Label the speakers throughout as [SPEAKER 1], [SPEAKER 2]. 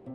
[SPEAKER 1] Why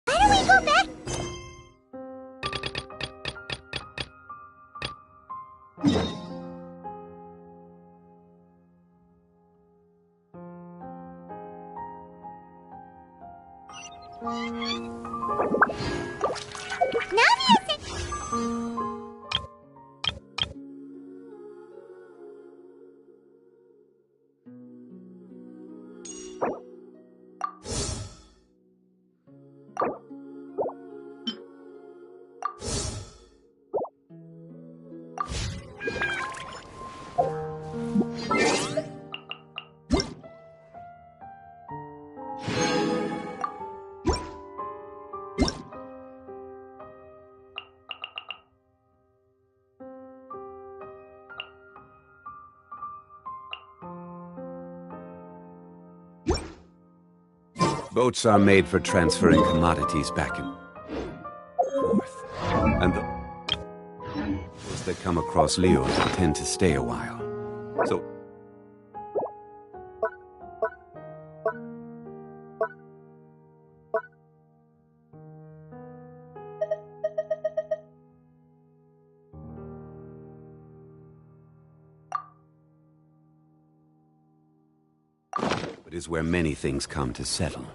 [SPEAKER 1] don't we go back? Now
[SPEAKER 2] Boats are made for transferring commodities back and forth. And those that come across Leos tend to stay a while. So it is where many things come to settle.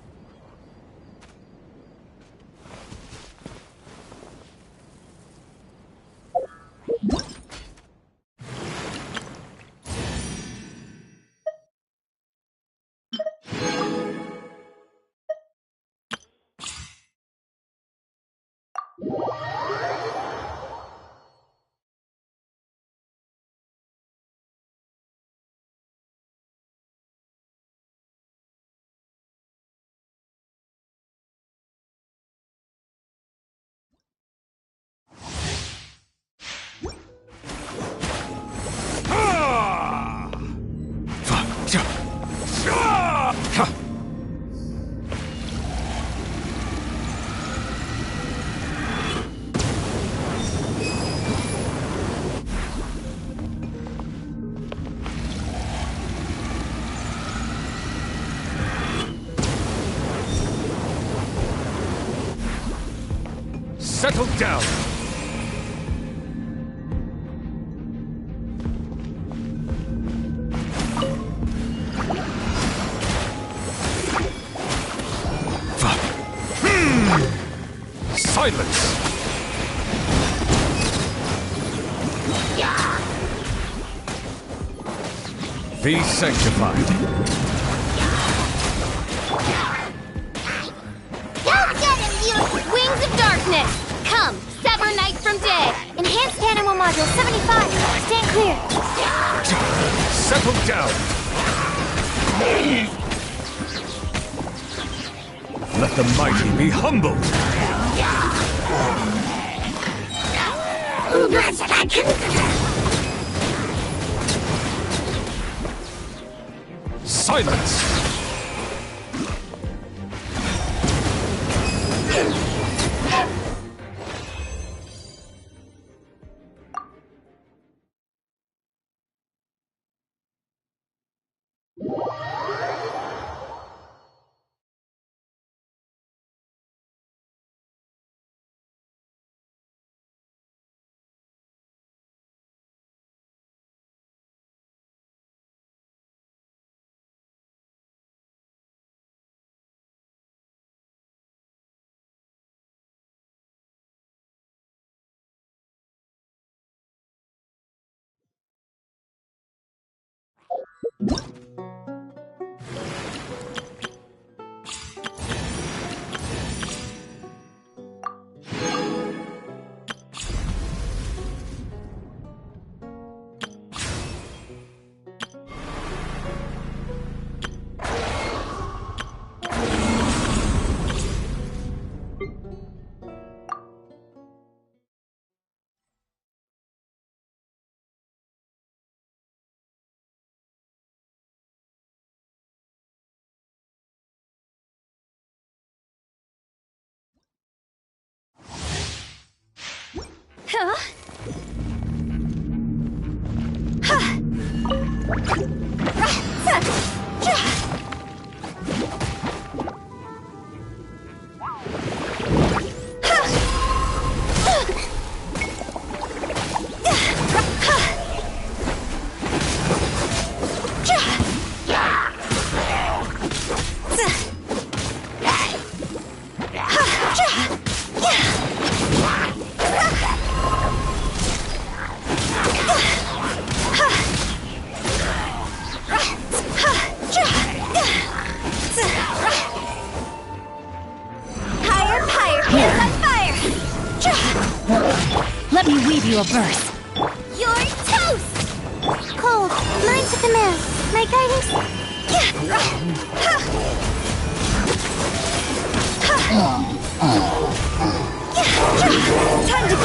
[SPEAKER 3] Settle down! Silence! Be sanctified.
[SPEAKER 1] Don't get him, you wings of darkness! Come, sever night from day. Enhanced animal module 75. Stand clear.
[SPEAKER 3] Settle down. Let the mighty be humbled. Silence!
[SPEAKER 4] Let me weave you a verse.
[SPEAKER 1] You're toast! Cold, mine to command. My guidance... Time to go!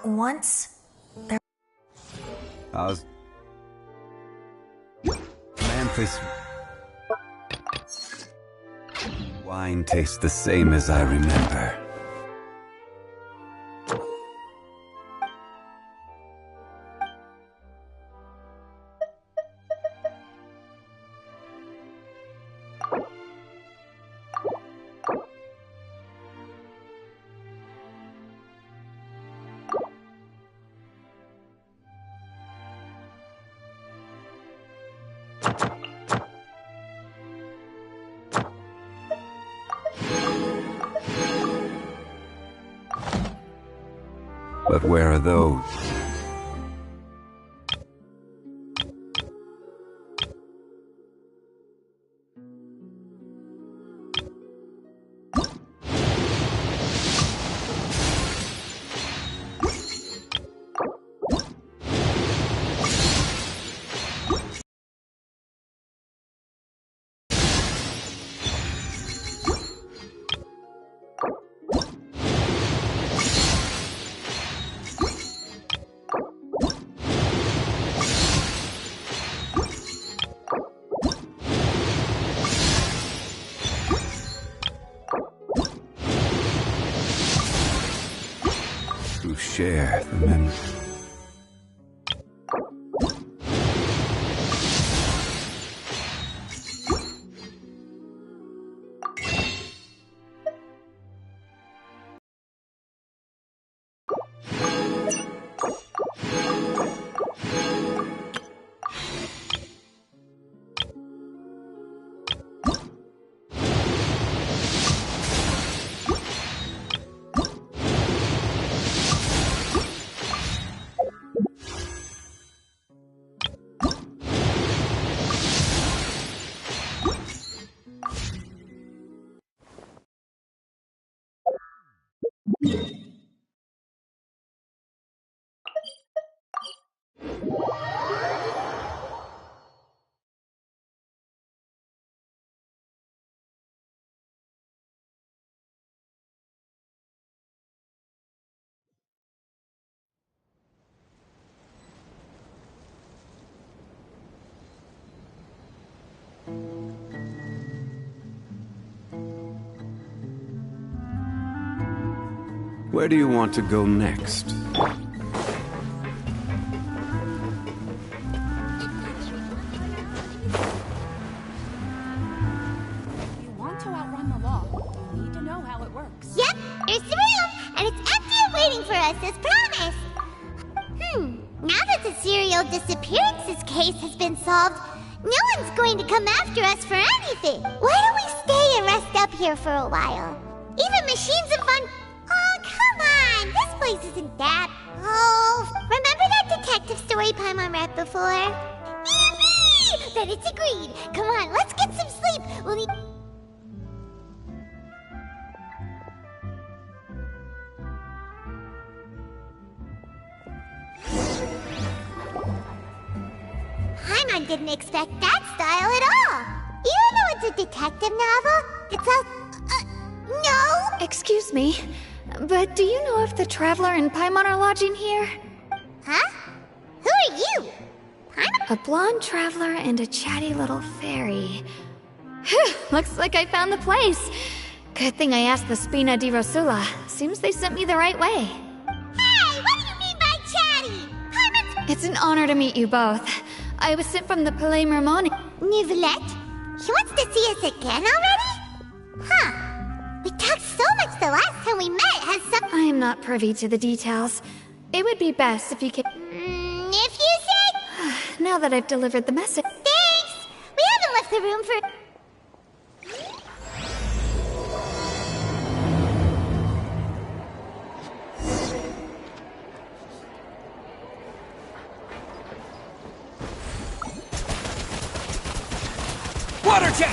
[SPEAKER 4] Once, there...
[SPEAKER 2] How's... Mantis... Wine tastes the same as I remember. But where are those? To share the memory. Where do you want to go next?
[SPEAKER 5] You want to outrun the law, you need to know how it works.
[SPEAKER 1] Yep, there's the room, and it's empty and waiting for us as promised. Now that the serial disappearances case has been solved, no one's going to come after us for anything. Why don't we stay and rest up here for a while? Even machines of fun... Oh, come on! This place isn't that... Oh, remember that detective story Paimon read before? Yippee! Then it's agreed. Come on, let's get some sleep. We'll need... Paimon didn't expect that style at all. You don't know it's a detective novel? It's a... no?
[SPEAKER 6] Excuse me, but do you know if the Traveler and Paimon are lodging here?
[SPEAKER 1] Huh? Who are you? Paimon?
[SPEAKER 6] A blonde traveler and a chatty little fairy. Whew, looks like I found the place. Good thing I asked the Spina di Rosula. Seems they sent me the right way.
[SPEAKER 1] Hey, what do you mean by chatty? Paimon's...
[SPEAKER 6] It's an honor to meet you both. I was sent from the Palais Mermon.
[SPEAKER 1] Nivelette? He wants to see us again already? Huh. We talked so much the last time we met. Has some...
[SPEAKER 6] I am not privy to the details. It would be best if you could...
[SPEAKER 1] if you said...
[SPEAKER 6] Now that I've delivered the message...
[SPEAKER 1] Thanks! We haven't left the room for...
[SPEAKER 3] Water jet!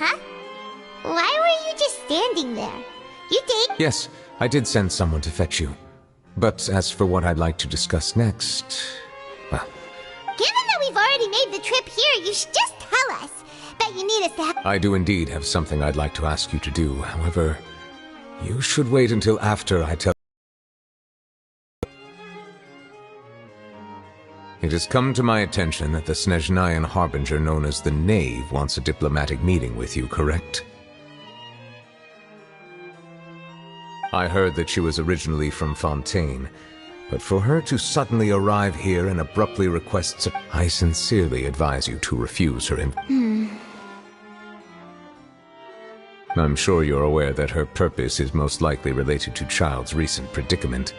[SPEAKER 1] Huh? Why were you just standing there? You did?
[SPEAKER 7] Yes, I did send someone to fetch you. But as for what I'd like to discuss next, well...
[SPEAKER 1] Given that we've already made the trip here, you should just tell us. Bet you need us to have...
[SPEAKER 7] I do indeed have something I'd like to ask you to do. However, you should wait until after I tell... It has come to my attention that the Snezhnayan Harbinger known as the Knave wants a diplomatic meeting with you, correct? I heard that she was originally from Fontaine, but for her to suddenly arrive here and abruptly request... I sincerely advise you to refuse her I'm sure you're aware that her purpose is most likely related to Child's recent predicament.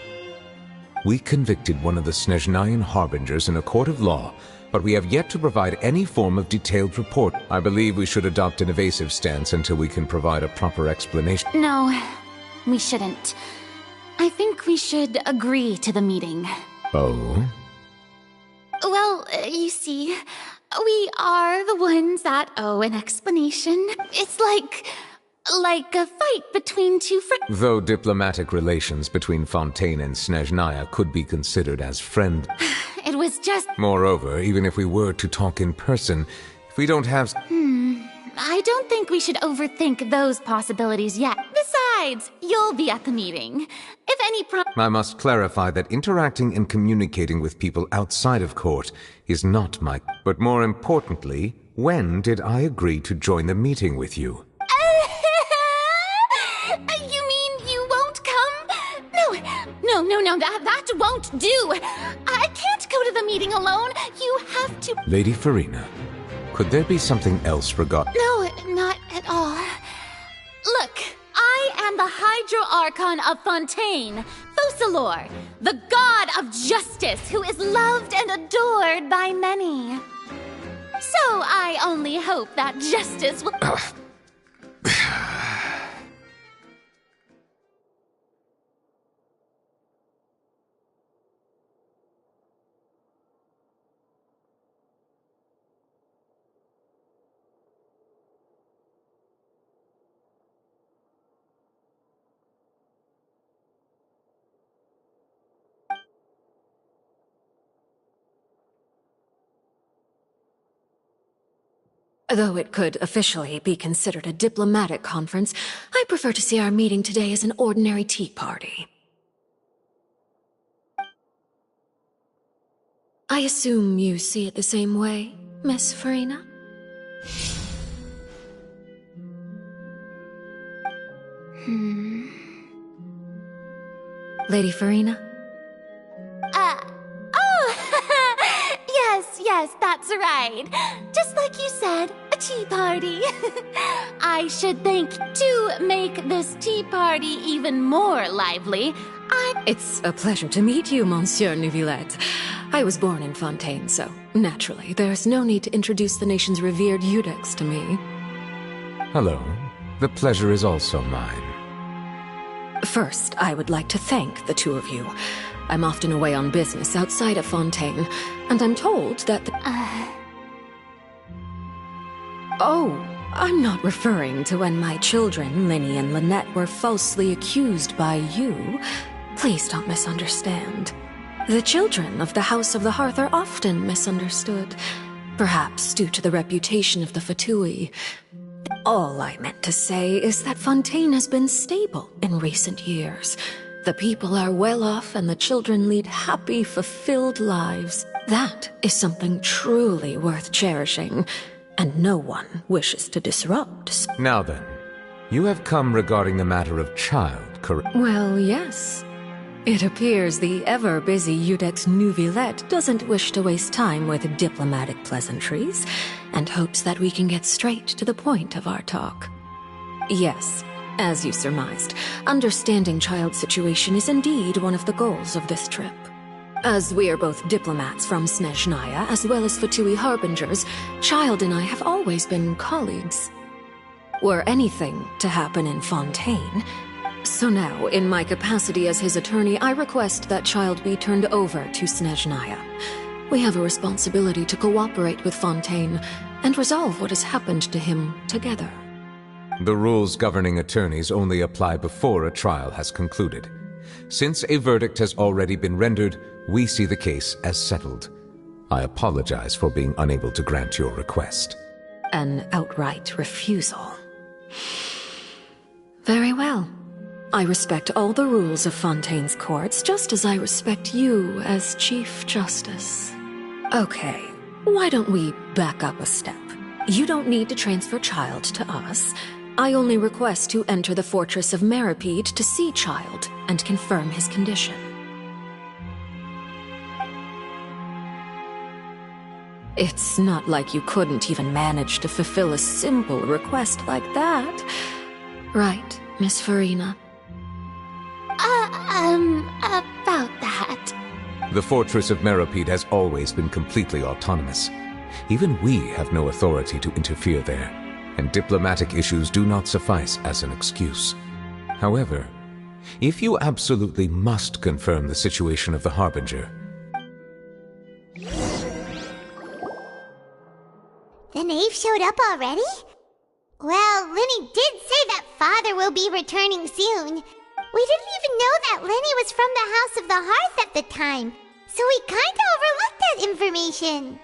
[SPEAKER 7] We convicted one of the Snezhnayan Harbingers in a court of law, but we have yet to provide any form of detailed report. I believe we should adopt an evasive stance until we can provide a proper explanation.
[SPEAKER 4] No, we shouldn't. I think we should agree to the meeting.
[SPEAKER 7] Oh?
[SPEAKER 4] Well, you see, we are the ones that owe an explanation. It's like a fight between two friends.
[SPEAKER 7] Though diplomatic relations between Fontaine and Snezhnaya could be considered as friend.
[SPEAKER 4] It was just...
[SPEAKER 7] Moreover, even if we were to talk in person, if we don't have...
[SPEAKER 4] I don't think we should overthink those possibilities yet. Besides, you'll be at the meeting. If any
[SPEAKER 7] I must clarify that interacting and communicating with people outside of court is not my... But more importantly, when did I agree to join the meeting with you?
[SPEAKER 4] You mean you won't come? No, that won't do. I can't go to the meeting alone. You have to...
[SPEAKER 7] Lady Farina, could there be something else regarding...
[SPEAKER 4] No, not at all. Look, I am the Hydro-Archon of Fontaine, Focalor, the god of justice who is loved and adored by many. So I only hope that justice will...
[SPEAKER 8] Though it could officially be considered a diplomatic conference, I prefer to see our meeting today as an ordinary tea party. I assume you see it the same way, Miss Farina? Lady Farina?
[SPEAKER 4] Yes, that's right. Just like you said, a tea party. I should think, to make this tea party even more lively,
[SPEAKER 8] It's a pleasure to meet you, Monsieur Neuvillette. I was born in Fontaine, so naturally, there's no need to introduce the nation's revered Eudex to me.
[SPEAKER 7] Hello. The pleasure is also mine.
[SPEAKER 8] First, I would like to thank the two of you. I'm often away on business outside of Fontaine, and I'm told that Oh, I'm not referring to when my children, Linny and Lynette, were falsely accused by you. Please don't misunderstand. The children of the House of the Hearth are often misunderstood, perhaps due to the reputation of the Fatui. All I meant to say is that Fontaine has been stable in recent years. The people are well off and the children lead happy, fulfilled lives. That is something truly worth cherishing, and no one wishes to disrupt.
[SPEAKER 7] Now then, you have come regarding the matter of child, correct?
[SPEAKER 8] Well, yes. It appears the ever-busy Eudex Neuvillette doesn't wish to waste time with diplomatic pleasantries, and hopes that we can get straight to the point of our talk. Yes, as you surmised, understanding child's situation is indeed one of the goals of this trip. As we are both diplomats from Snezhnaya, as well as Fatui harbingers, Child and I have always been colleagues. Were anything to happen in Fontaine, so now, in my capacity as his attorney, I request that Child be turned over to Snezhnaya. We have a responsibility to cooperate with Fontaine and resolve what has happened to him together.
[SPEAKER 7] The rules governing attorneys only apply before a trial has concluded. Since a verdict has already been rendered, we see the case as settled. I apologize for being unable to grant your request.
[SPEAKER 8] An outright refusal. Very well. I respect all the rules of Fontaine's courts, just as I respect you as Chief Justice. Okay, why don't we back up a step? You don't need to transfer Child to us. I only request to enter the fortress of Meripede to see Child and confirm his condition. It's not like you couldn't even manage to fulfill a simple request like that. Right, Miss Farina?
[SPEAKER 4] About that.
[SPEAKER 7] The fortress of Meripede has always been completely autonomous. Even we have no authority to interfere there, and diplomatic issues do not suffice as an excuse. However, if you absolutely must confirm the situation of the Harbinger...
[SPEAKER 1] The knave showed up already? Well, Linny did say that Father will be returning soon. We didn't even know that Linny was from the House of the Hearth at the time, so we kinda overlooked that information.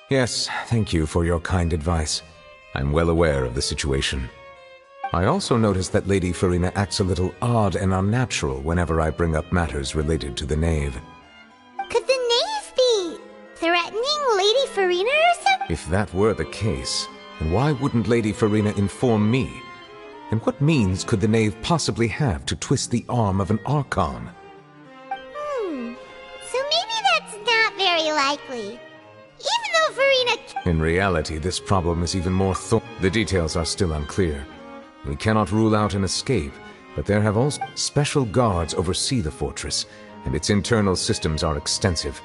[SPEAKER 7] Yes, thank you for your kind advice. I'm well aware of the situation. I also notice that Lady Farina acts a little odd and unnatural whenever I bring up matters related to the knave.
[SPEAKER 1] Could the knave be threatening Lady Farina or something?
[SPEAKER 7] If that were the case, then why wouldn't Lady Farina inform me? And what means could the knave possibly have to twist the arm of an Archon?
[SPEAKER 1] So maybe that's not very likely. Even though Farina...
[SPEAKER 7] In reality, this problem is even more The details are still unclear. We cannot rule out an escape, but there have also special guards oversee the fortress, and its internal systems are extensive.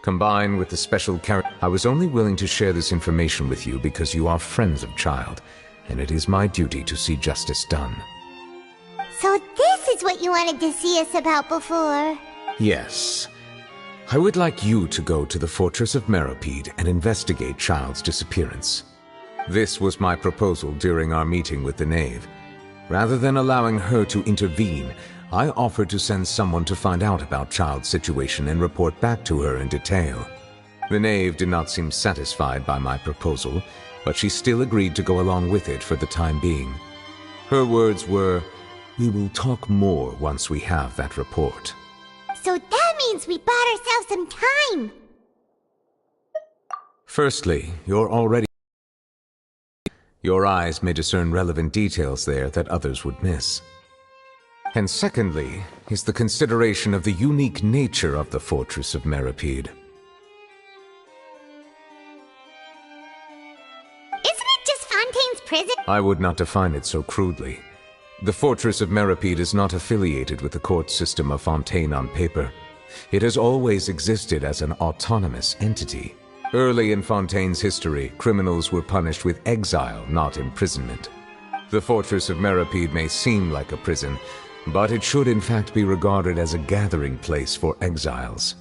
[SPEAKER 7] Combined with the special I was only willing to share this information with you because you are friends of Child, and it is my duty to see justice done.
[SPEAKER 1] So this is what you wanted to see us about before.
[SPEAKER 7] Yes. I would like you to go to the Fortress of Meripede and investigate Child's disappearance. This was my proposal during our meeting with the knave. Rather than allowing her to intervene, I offered to send someone to find out about Child's situation and report back to her in detail. The knave did not seem satisfied by my proposal, but she still agreed to go along with it for the time being. Her words were, "We will talk more once we have that report."
[SPEAKER 1] So that means we bought ourselves some time.
[SPEAKER 7] Firstly, your eyes may discern relevant details there that others would miss. And secondly, is the consideration of the unique nature of the Fortress of Meripede.
[SPEAKER 1] Isn't it just Fontaine's prison?
[SPEAKER 7] I would not define it so crudely. The Fortress of Meripede is not affiliated with the court system of Fontaine on paper. It has always existed as an autonomous entity. Early in Fontaine's history, criminals were punished with exile, not imprisonment. The Fortress of Meripede may seem like a prison, but it should in fact be regarded as a gathering place for exiles.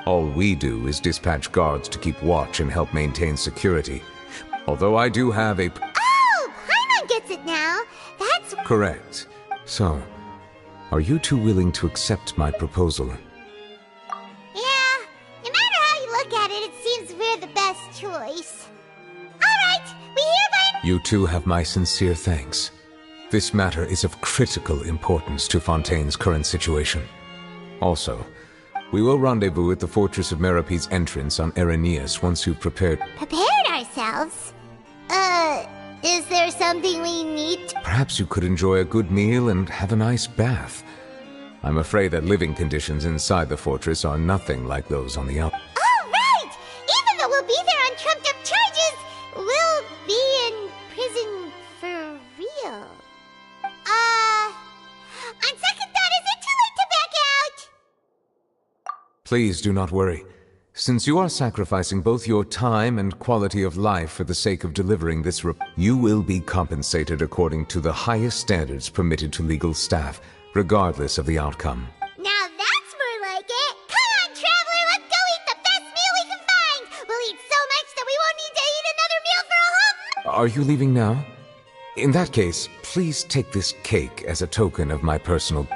[SPEAKER 7] All we do is dispatch guards to keep watch and help maintain security. Although I do have a...
[SPEAKER 1] Oh, Paimon gets it now. That's...
[SPEAKER 7] Correct. So, are you two willing to accept my proposal?
[SPEAKER 1] Yeah, no matter how you look at it, it seems we're the best choice. Alright, we hereby...
[SPEAKER 7] You two have my sincere thanks. This matter is of critical importance to Fontaine's current situation. Also, we will rendezvous at the Fortress of Meripede's entrance on Erinius once you've prepared...
[SPEAKER 1] Prepared ourselves? Is there something we need to...
[SPEAKER 7] Perhaps you could enjoy a good meal and have a nice bath. I'm afraid that living conditions inside the fortress are nothing like those on the outside.
[SPEAKER 1] Oh, right! Even though we'll be there on trumped-up charges, we'll be in prison for real. On second thought, is it too late to back out?
[SPEAKER 7] Please do not worry. Since you are sacrificing both your time and quality of life for the sake of delivering this you will be compensated according to the highest standards permitted to legal staff, regardless of the outcome.
[SPEAKER 1] Now that's more like it! Come on, traveler, let's go eat the best meal we can find! We'll eat so much that we won't need to eat another meal for a whole...
[SPEAKER 7] Are you leaving now? In that case, please take this cake as a token of my personal...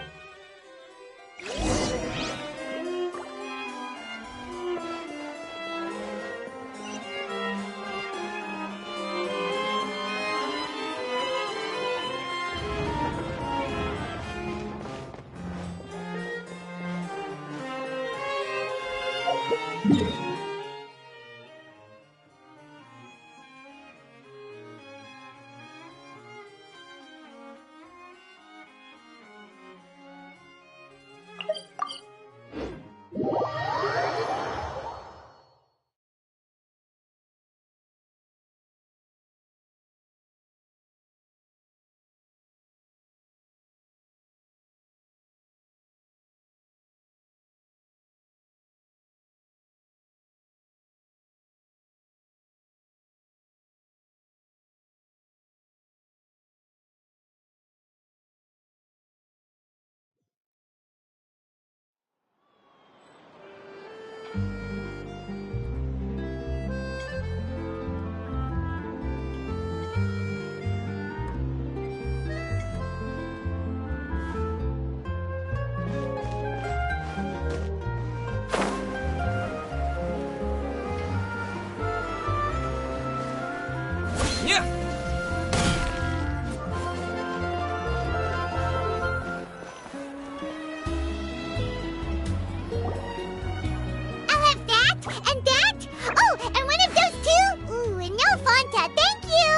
[SPEAKER 1] I'll have that, and that! Oh, and one of those two! Ooh, and no Fanta, thank you!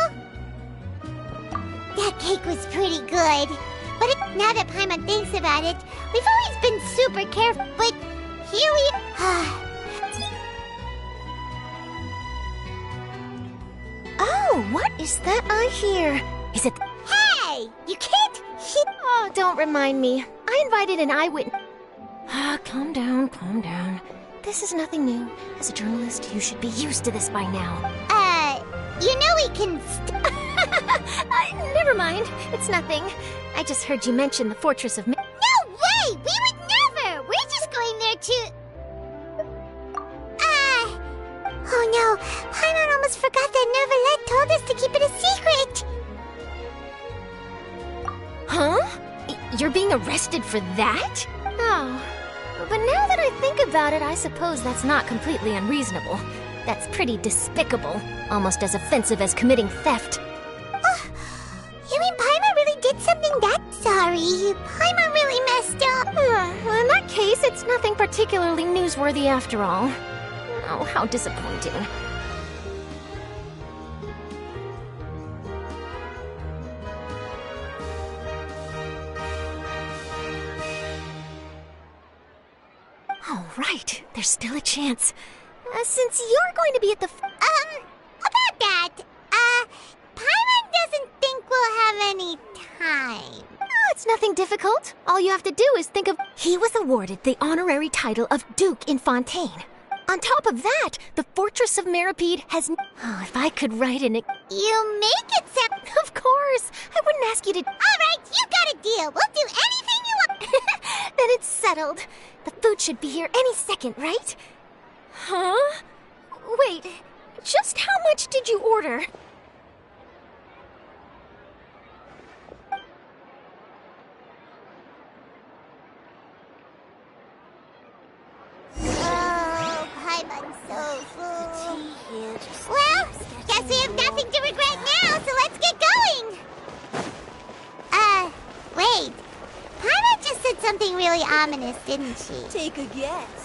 [SPEAKER 1] That cake was pretty good. But now that Paimon thinks about it, we've always been super careful, but here we...
[SPEAKER 9] Oh, what is that I hear? Is it...
[SPEAKER 1] Hey! You can't...
[SPEAKER 9] Oh, don't remind me. I invited an eyewitness. Calm down, calm down. This is nothing new. As a journalist, you should be used to this by now.
[SPEAKER 1] You know we can
[SPEAKER 9] Never mind. It's nothing. I just heard you mention the Fortress of...
[SPEAKER 1] No way! We would never! We're just going there to... Oh no! Paimon almost forgot that Neuvillette told us to keep it a secret!
[SPEAKER 9] Huh? You're being arrested for that? Oh. But now that I think about it, I suppose that's not completely unreasonable. That's pretty despicable. Almost as offensive as committing theft.
[SPEAKER 1] You mean Paimon really did something that... Sorry, Paimon really messed up.
[SPEAKER 9] In that case, it's nothing particularly newsworthy after all. Oh, how disappointing. All right, there's still a chance. Since you're going to be at the
[SPEAKER 1] About that, Paimon doesn't think we'll have any time.
[SPEAKER 9] Oh, it's nothing difficult. All you have to do is think of... He was awarded the honorary title of Duke in Fontaine. On top of that, the Fortress of Meripede has... Oh, if I could write in it...
[SPEAKER 1] You make it sound...
[SPEAKER 9] Of course! I wouldn't ask you to...
[SPEAKER 1] Alright, you got a deal. We'll do anything you want.
[SPEAKER 9] Then it's settled. The food should be here any second, right? Huh? Wait, just how much did you order?
[SPEAKER 1] Oh, Paimon's so full. Well, guess we have nothing to regret now, so let's get going. Wait. Paimon just said something really ominous, didn't she?
[SPEAKER 5] Take a guess.